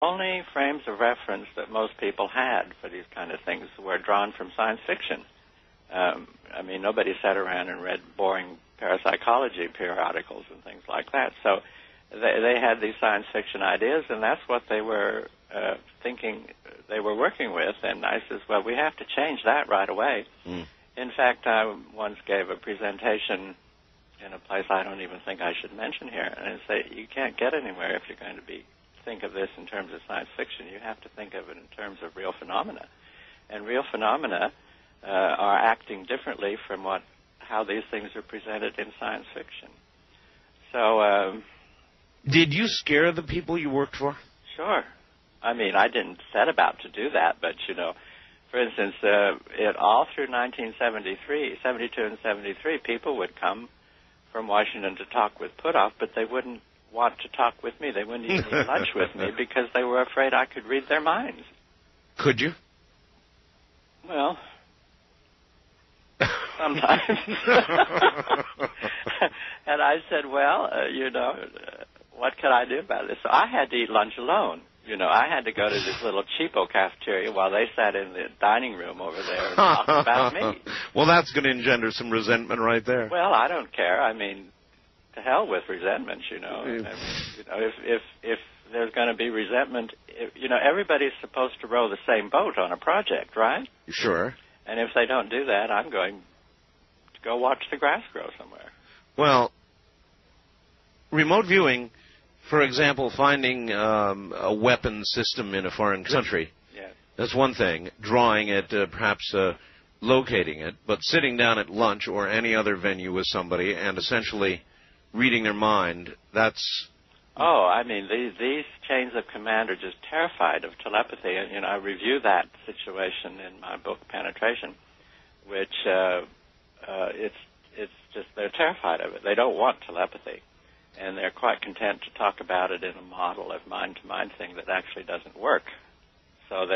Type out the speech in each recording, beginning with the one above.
only frames of reference that most people had for these kind of things were drawn from science fiction. I mean, nobody sat around and read boring parapsychology periodicals and things like that. So they had these science fiction ideas, and that's what they were thinking they were working with. And I says, well, we have to change that right away. In fact, I once gave a presentation in a place I don't even think I should mention here, and I say you can't get anywhere if you're going to think of this in terms of science fiction. You have to think of it in terms of real phenomena. And real phenomena are acting differently from how these things are presented in science fiction. So, did you scare the people you worked for? Sure. I mean, I didn't set about to do that, but, for instance, all through 1972 and 73, people would come from Washington to talk with Puthoff, but they wouldn't want to talk with me. They wouldn't even eat lunch with me because they were afraid I could read their minds. Could you? Well, sometimes. And I said, well, what can I do about this? So I had to eat lunch alone. I had to go to this little cheapo cafeteria while they sat in the dining room over there and talked about me. Well, that's going to engender some resentment right there. Well, I don't care. I mean, to hell with resentment, I mean, if there's going to be resentment, everybody's supposed to row the same boat on a project, right? Sure. And if they don't do that, I'm going to go watch the grass grow somewhere. Well, remote viewing, for example, finding a weapon system in a foreign country, yes, that's one thing. Drawing it, perhaps locating it, but sitting down at lunch or any other venue with somebody and essentially reading their mind, that's... Oh, I mean, these chains of command are just terrified of telepathy. And, I review that situation in my book, Penetration, which it's just they're terrified of it. They don't want telepathy. And they're quite content to talk about it in a model of mind-to-mind thing that actually doesn't work. So and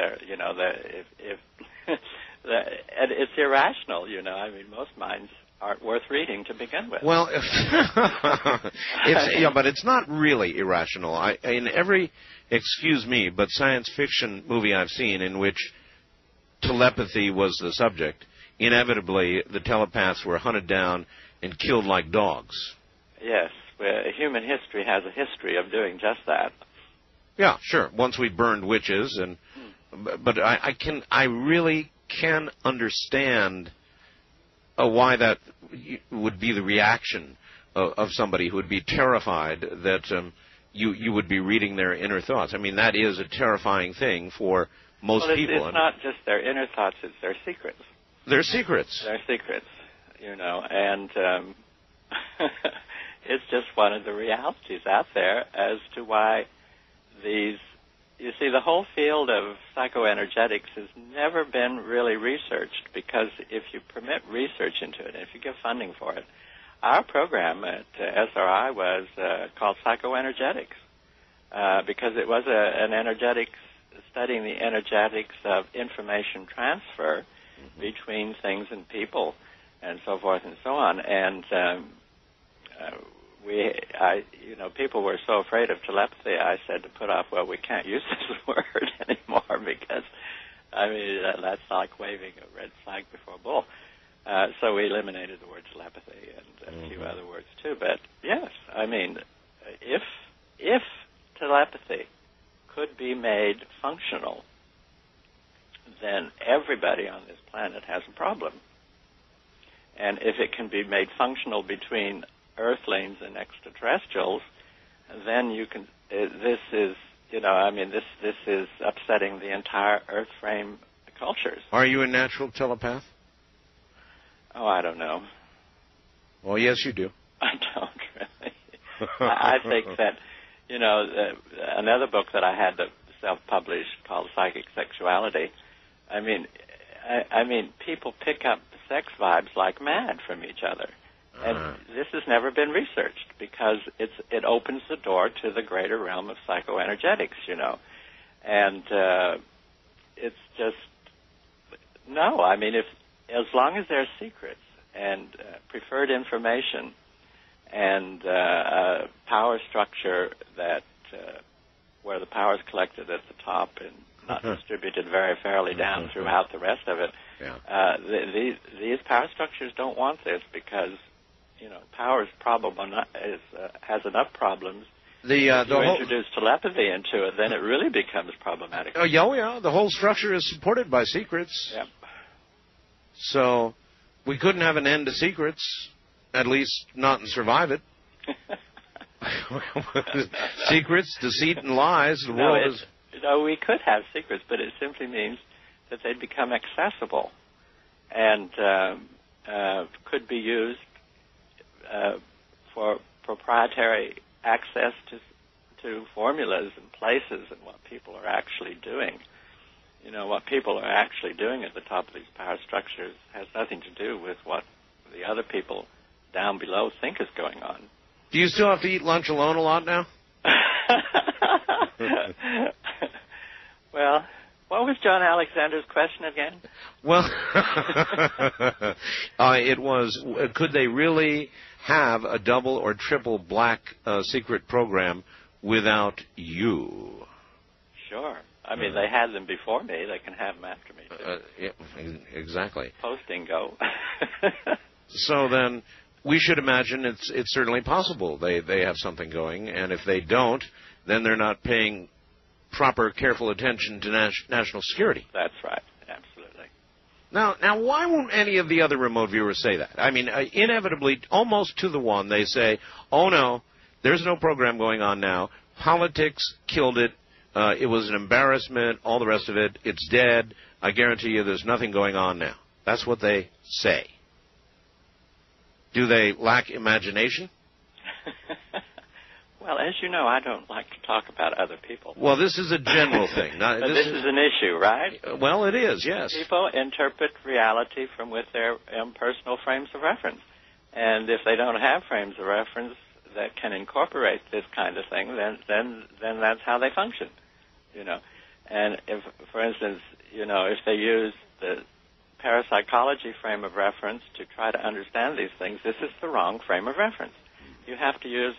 it's irrational, I mean, most minds aren't worth reading to begin with. Well, but it's not really irrational. In every, excuse me, but science fiction movie I've seen in which telepathy was the subject, inevitably the telepaths were hunted down and killed like dogs. Yes. Human history has a history of doing just that. Yeah, sure. Once we burned witches, but I really can understand why that would be the reaction of somebody who would be terrified that you would be reading their inner thoughts. I mean, that is a terrifying thing for most people. It's not just their inner thoughts; it's their secrets. Their secrets. Their secrets, and. It's just one of the realities out there as to why you see, the whole field of psychoenergetics has never been really researched, because if you permit research into it, and if you give funding for it, our program at SRI was called Psychoenergetics, because it was an energetics, studying the energetics of information transfer between things and people and so forth and so on. And people were so afraid of telepathy, I said to Puthoff, well, we can't use this word anymore because, I mean, that's like waving a red flag before a bull. So we eliminated the word telepathy and a few other words too. But yes, I mean, if telepathy could be made functional, then everybody on this planet has a problem. And if it can be made functional between Earthlings and extraterrestrials, then you can. This is, this is upsetting the entire Earth frame cultures. Are you a natural telepath? Oh, I don't know. Well, yes, you do. I don't really. I think that, another book that I had that self-published called Psychic Sexuality. I mean, people pick up sex vibes like mad from each other. And this has never been researched because it opens the door to the greater realm of psychoenergetics, And it's just, no, I mean, as long as there's secrets and preferred information and a power structure that where the power is collected at the top and not distributed very fairly down throughout the rest of it. Yeah. These power structures don't want this because, power is has enough problems. If you introduce telepathy into it, then it really becomes problematic. Oh, yeah. The whole structure is supported by secrets. Yep. So we couldn't have an end to secrets, at least not and survive it. Secrets, deceit, and lies. The world is... we could have secrets, but it simply means that they'd become accessible and could be used for proprietary access to formulas and places and what people are actually doing. What people are actually doing at the top of these power structures has nothing to do with what the other people down below think is going on. Do you still have to eat lunch alone a lot now? Well, what was John Alexander's question again? Well, it was, could they really have a double or triple black secret program without you? Sure. I mean, they had them before me. They can have them after me, too. Yeah, exactly. Post Ingo. So then we should imagine it's certainly possible they have something going, and if they don't, then they're not paying proper, careful attention to national security. That's right. Absolutely. Now, why won't any of the other remote viewers say that? I mean, inevitably, almost to the one, they say, oh, no, there's no program going on now. Politics killed it. It was an embarrassment, all the rest of it. It's dead. I guarantee you there's nothing going on now. That's what they say. Do they lack imagination? Well, as you know, I don't like to talk about other people. Well, this is a general thing. But this is an issue, right? Well, it is, yes. People interpret reality from with their personal frames of reference. And if they don't have frames of reference that can incorporate this kind of thing, then that's how they function, And if, for instance, if they use the parapsychology frame of reference to try to understand these things, this is the wrong frame of reference. You have to use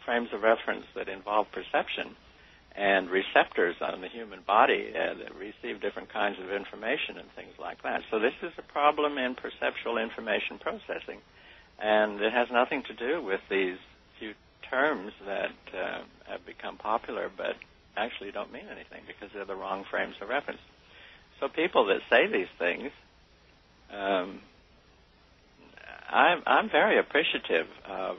frames of reference that involve perception and receptors on the human body that receive different kinds of information and things like that. So this is a problem in perceptual information processing, and it has nothing to do with these few terms that have become popular but actually don't mean anything because they're the wrong frames of reference. So people that say these things, I'm very appreciative of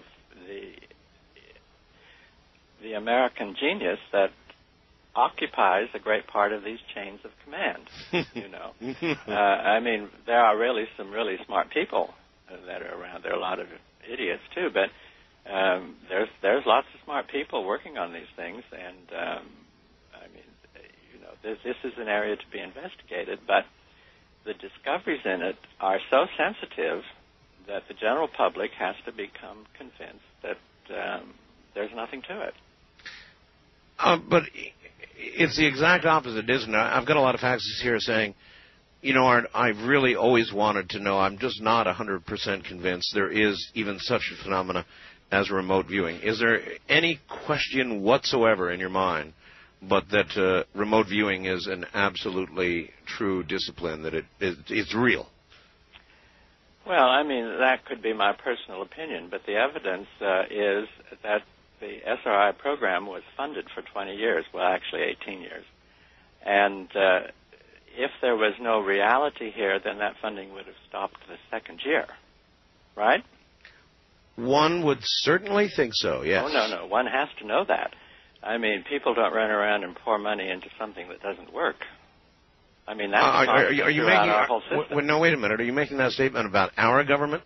the American genius that occupies a great part of these chains of command. I mean, there are really some really smart people that are around. There are a lot of idiots too, but there's lots of smart people working on these things, and I mean, this is an area to be investigated. But the discoveries in it are so sensitive that the general public has to become convinced that there's nothing to it. But it's the exact opposite, isn't it? I've got a lot of faxes here saying, Art, I've really always wanted to know. I'm just not 100% convinced there is even such a phenomena as remote viewing. Is there any question whatsoever in your mind but that remote viewing is an absolutely true discipline, that it's real? Well, I mean, that could be my personal opinion, but the evidence is that the SRI program was funded for 20 years, well, actually 18 years. And if there was no reality here, then that funding would have stopped the second year, right? One would certainly think so, yes. Oh, no. One has to know that. I mean, people don't run around and pour money into something that doesn't work. I mean, that's are you making our whole system. No, wait a minute. Are you making that statement about our government?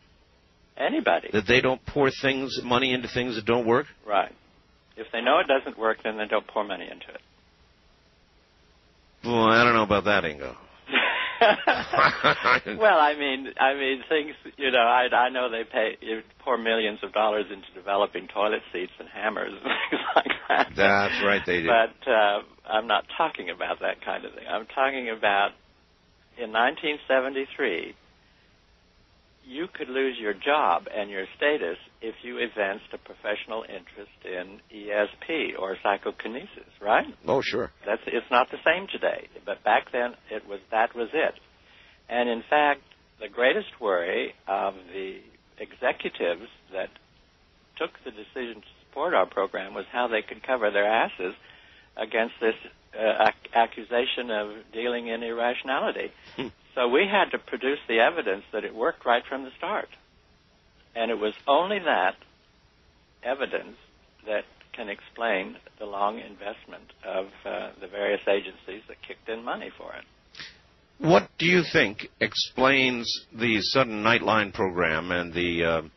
Anybody. That they don't pour money into things that don't work? Right. If they know it doesn't work, then they don't pour money into it. Well, I don't know about that, Ingo. Well, I mean, things. I know you pour millions of dollars into developing toilet seats and hammers and things like that. That's right, they do. But I'm not talking about that kind of thing. I'm talking about in 1973. you could lose your job and your status if you evinced a professional interest in ESP or psychokinesis, right? Oh, sure. It's not the same today, but back then that was it. And in fact, the greatest worry of the executives that took the decision to support our program was how they could cover their asses against this accusation of dealing in irrationality. So we had to produce the evidence that it worked right from the start. And it was only that evidence that can explain the long investment of the various agencies that kicked in money for it. What do you think explains the sudden Nightline program and the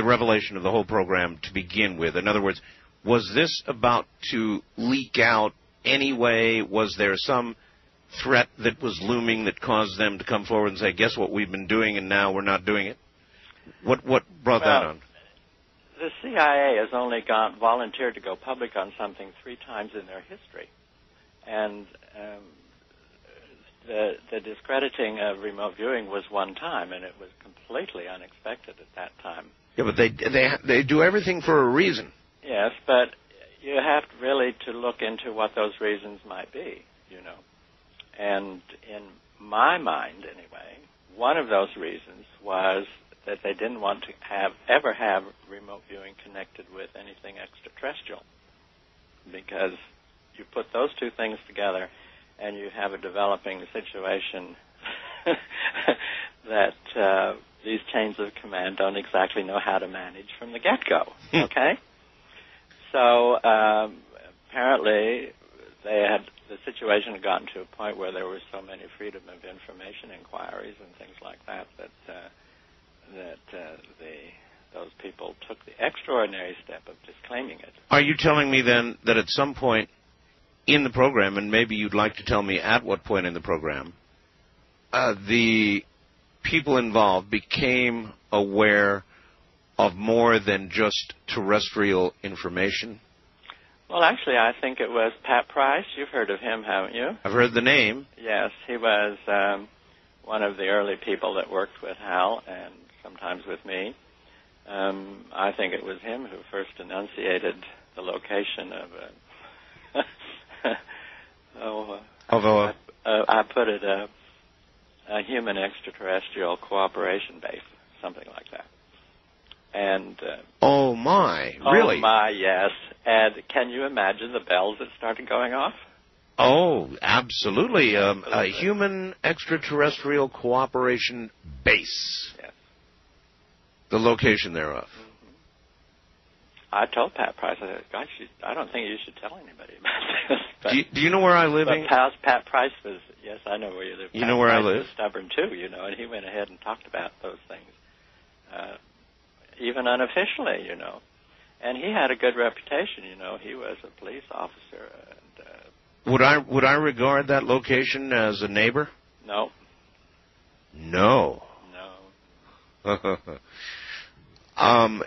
revelation of the whole program to begin with? In other words, was this about to leak out anyway? Was there some threat that was looming that caused them to come forward and say, guess what we've been doing and now we're not doing it? What brought that on? The CIA has only volunteered to go public on something 3 times in their history. And the discrediting of remote viewing was one time, and it was completely unexpected at that time. Yeah, but they do everything for a reason. Yes, but you have really to look into what those reasons might be, you know. And in my mind, anyway, one of those reasons was that they didn't want to ever have remote viewing connected with anything extraterrestrial, because you put those two things together and you have a developing situation that these chains of command don't exactly know how to manage from the get-go, okay? So apparently the situation had gotten to a point where there were so many freedom of information inquiries and things like that those people took the extraordinary step of disclaiming it. Are you telling me then that at some point in the program, and maybe you'd like to tell me at what point in the program, the people involved became aware of more than just terrestrial information? Well, actually, I think it was Pat Price. You've heard of him, haven't you? I've heard the name. Yes, he was one of the early people that worked with Hal and sometimes with me. I think it was him who first enunciated the location of I put it a human extraterrestrial cooperation base, something like that. And oh my, really? Oh my, yes. And can you imagine the bells that started going off? Oh, absolutely. A human extraterrestrial cooperation base. Yes. The location thereof. Mm-hmm. I told Pat Price, I said, gosh, I don't think you should tell anybody about this. But, do you know where I live? But Pat Price was, yes, I know where you live. You know where Price I live? was stubborn too, you know, and he went ahead and talked about those things, even unofficially, you know. And he had a good reputation, you know. He was a police officer. And, would I regard that location as a neighbor? No. No. No.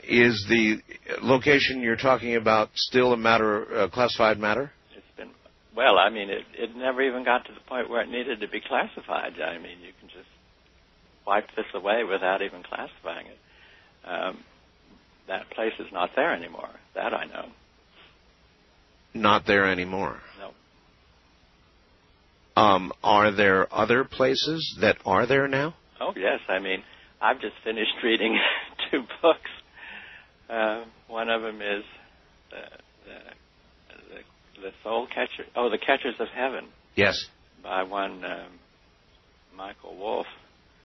Is the location you're talking about still a classified matter? It's been, well, I mean, it never even got to the point where it needed to be classified. I mean, you can just wipe this away without even classifying it. That place is not there anymore. That I know. Not there anymore? No. Are there other places that are there now? Oh, yes. I mean, I've just finished reading 2 books. One of them is the Soul Catcher. Oh, The Catchers of Heaven. Yes. By one Michael Wolff.